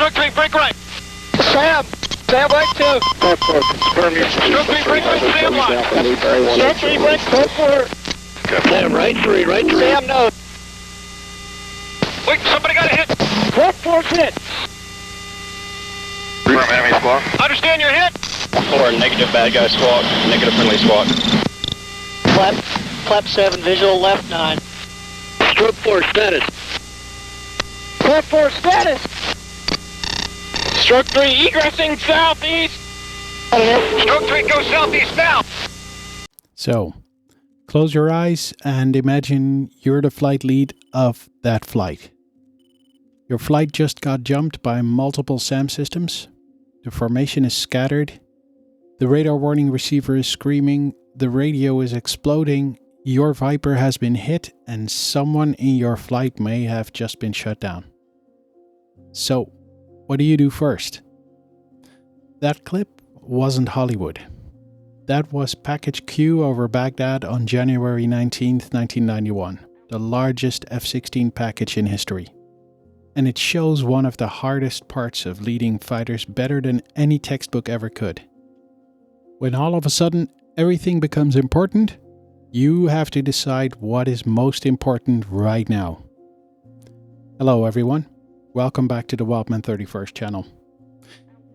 Stroke 3, break right. Sam, right 2. Stroke 3, break right, Sam left. Stroke 3, break 4. Sam, right 3, right 3. Sam, no. Wait, somebody got a hit. Stroke 4 hit. Confirm enemy squawk. Understand your hit. 4, negative bad guy squawk, negative friendly squawk. Clap 7, visual left 9. Stroke 4 status. Clap 4 status. Stroke 3, egressing southeast. Stroke 3, go southeast now. So, close your eyes and imagine you're the flight lead of that flight. Your flight just got jumped by multiple SAM systems. The formation is scattered. The radar warning receiver is screaming. The radio is exploding. Your Viper has been hit and someone in your flight may have just been shut down. So, what do you do first? That clip wasn't Hollywood. That was Package Q over Baghdad on January 19th, 1991, the largest F-16 package in history. And it shows one of the hardest parts of leading fighters better than any textbook ever could. When all of a sudden everything becomes important, you have to decide what is most important right now. Hello everyone, welcome back to the Wildman 31st channel.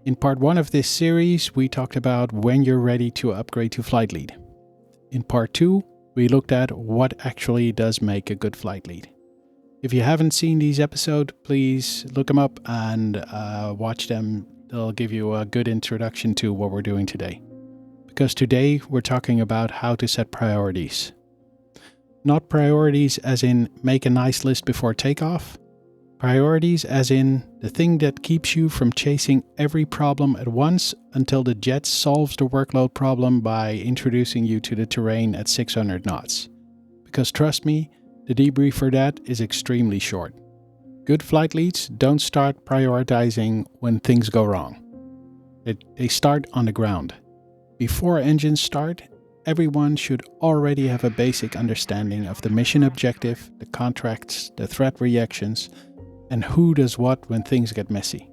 In part 1 of this series, we talked about when you're ready to upgrade to flight lead. In part 2, we looked at what actually does make a good flight lead. If you haven't seen these episodes, please look them up and watch them. They'll give you a good introduction to what we're doing today. Because today we're talking about how to set priorities. Not priorities as in make a nice list before takeoff. Priorities as in the thing that keeps you from chasing every problem at once until the jet solves the workload problem by introducing you to the terrain at 600 knots. Because trust me, the debrief for that is extremely short. Good flight leads don't start prioritizing when things go wrong. They start on the ground. Before engines start, everyone should already have a basic understanding of the mission objective, the contracts, the threat reactions, and who does what when things get messy.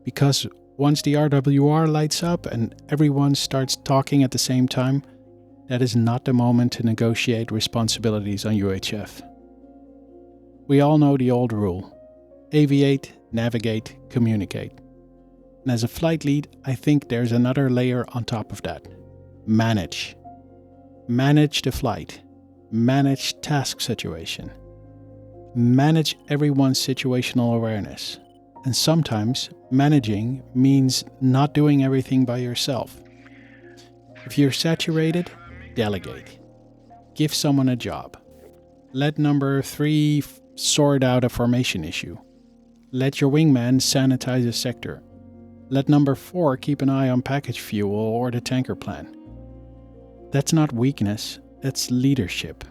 Because once the RWR lights up and everyone starts talking at the same time, that is not the moment to negotiate responsibilities on UHF. We all know the old rule: aviate, navigate, communicate. And as a flight lead, I think there's another layer on top of that. Manage. Manage the flight. Manage task situation. Manage everyone's situational awareness. And sometimes managing means not doing everything by yourself. If you're saturated, delegate. Give someone a job. Let number 3 sort out a formation issue. Let your wingman sanitize a sector. Let number 4 keep an eye on package fuel or the tanker plan. That's not weakness, that's leadership.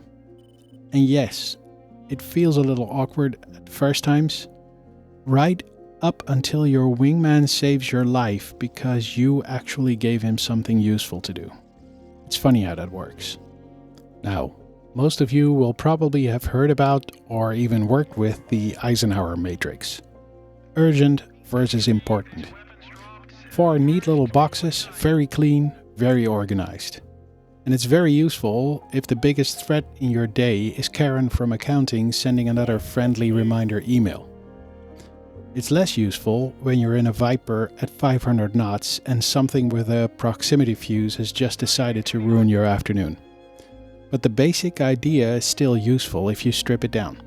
And yes, it feels a little awkward at first times, right up until your wingman saves your life because you actually gave him something useful to do. It's funny how that works. Now, most of you will probably have heard about or even worked with the Eisenhower matrix. Urgent versus important. 4 neat little boxes, very clean, very organized. And it's very useful if the biggest threat in your day is Karen from accounting sending another friendly reminder email. It's less useful when you're in a Viper at 500 knots and something with a proximity fuse has just decided to ruin your afternoon. But the basic idea is still useful if you strip it down.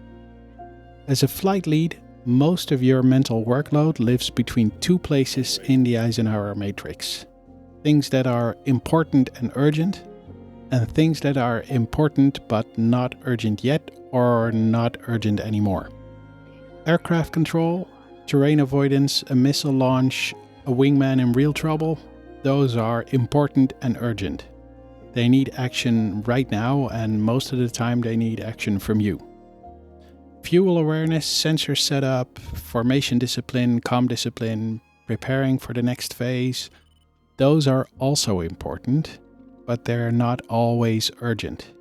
As a flight lead, most of your mental workload lives between 2 places in the Eisenhower matrix. Things that are important and urgent, and things that are important but not urgent yet or not urgent anymore. Aircraft control, terrain avoidance, a missile launch, a wingman in real trouble, those are important and urgent. They need action right now, and most of the time they need action from you. Fuel awareness, sensor setup, formation discipline, comm discipline, preparing for the next phase, those are also important, but they're not always urgent.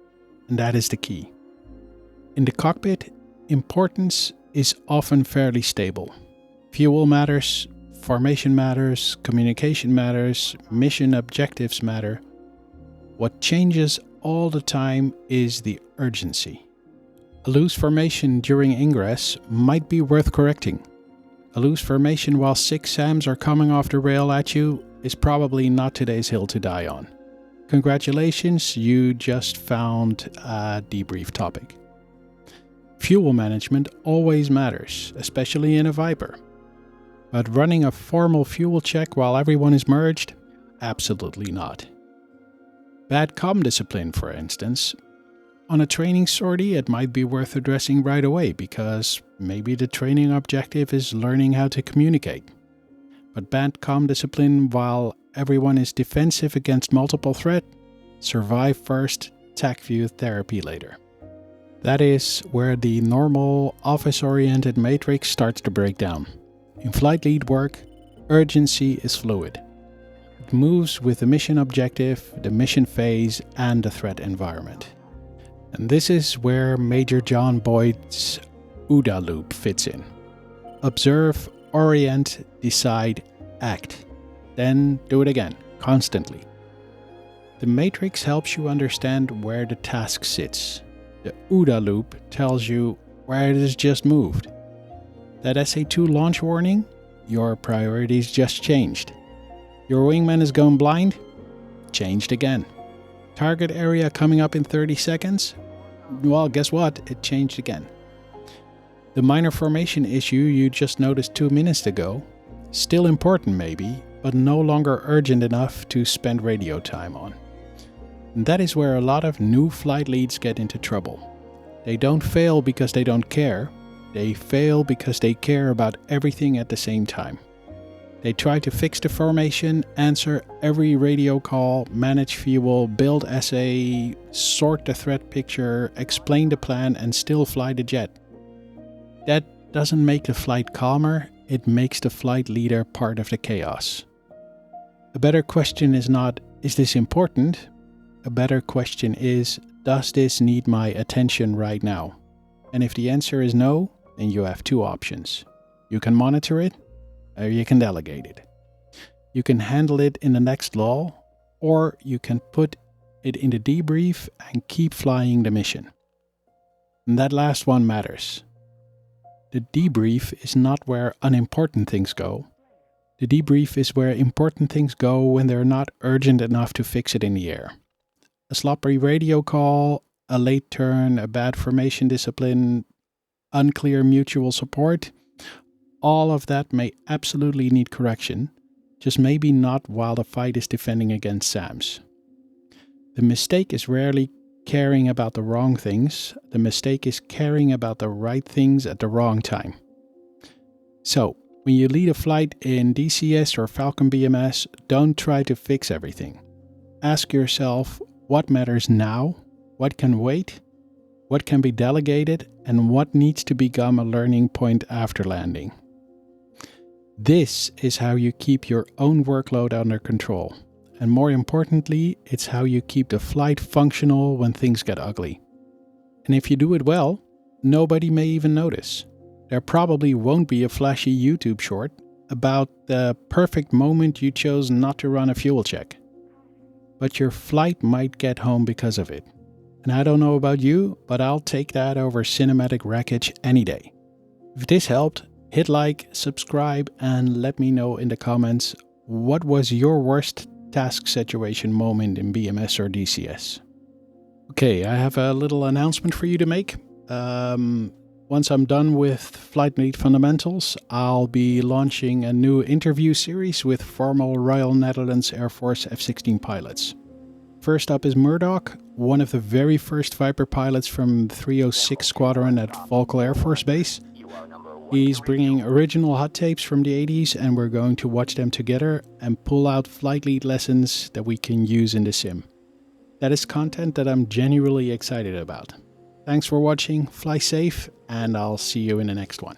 And that is the key. In the cockpit, importance is often fairly stable. Fuel matters, formation matters, communication matters, mission objectives matter. What changes all the time is the urgency. A loose formation during ingress might be worth correcting. A loose formation while 6 SAMs are coming off the rail at you is probably not today's hill to die on. Congratulations, you just found a debrief topic. Fuel management always matters, especially in a Viper. But running a formal fuel check while everyone is merged? Absolutely not. Bad comm discipline, for instance. On a training sortie, it might be worth addressing right away because maybe the training objective is learning how to communicate. But bad comm discipline while everyone is defensive against multiple threat? Survive first, TAC view therapy later. That is where the normal office-oriented matrix starts to break down. In flight lead work, urgency is fluid. It moves with the mission objective, the mission phase, and the threat environment. And this is where Major John Boyd's OODA loop fits in. Observe, orient, decide, act. Then do it again, constantly. The matrix helps you understand where the task sits. The OODA loop tells you where it has just moved. That SA-2 launch warning? Your priorities just changed. Your wingman is going blind? Changed again. Target area coming up in 30 seconds? Well, guess what? It changed again. The minor formation issue you just noticed 2 minutes ago? Still important maybe, but no longer urgent enough to spend radio time on. And that is where a lot of new flight leads get into trouble. They don't fail because they don't care. They fail because they care about everything at the same time. They try to fix the formation, answer every radio call, manage fuel, build SA, sort the threat picture, explain the plan, and still fly the jet. That doesn't make the flight calmer, it makes the flight leader part of the chaos. A better question is not, is this important? A better question is, does this need my attention right now? And if the answer is no, then you have 2 options. You can monitor it, or you can delegate it. You can handle it in the next lull, or you can put it in the debrief and keep flying the mission. And that last one matters. The debrief is not where unimportant things go. The debrief is where important things go when they're not urgent enough to fix it in the air. A sloppy radio call, a late turn, a bad formation discipline, unclear mutual support, all of that may absolutely need correction, just maybe not while the fight is defending against SAMs. The mistake is rarely caring about the wrong things, the mistake is caring about the right things at the wrong time. So, when you lead a flight in DCS or Falcon BMS, don't try to fix everything. Ask yourself what matters now, what can wait, what can be delegated, and what needs to become a learning point after landing. This is how you keep your own workload under control. And more importantly, it's how you keep the flight functional when things get ugly. And if you do it well, nobody may even notice. There probably won't be a flashy YouTube short about the perfect moment you chose not to run a fuel check. But your flight might get home because of it. And I don't know about you, but I'll take that over cinematic wreckage any day. If this helped, hit like, subscribe, and let me know in the comments what was your worst task situation moment in BMS or DCS. Okay, I have a little announcement for you to make. Once I'm done with Flight Lead Fundamentals, I'll be launching a new interview series with former Royal Netherlands Air Force F-16 pilots. First up is Murdoch, one of the very first Viper pilots from 306 Squadron at Volkel Air Force Base. He's bringing original hot tapes from the 80s and we're going to watch them together and pull out flight lead lessons that we can use in the sim. That is content that I'm genuinely excited about. Thanks for watching, fly safe, and I'll see you in the next one.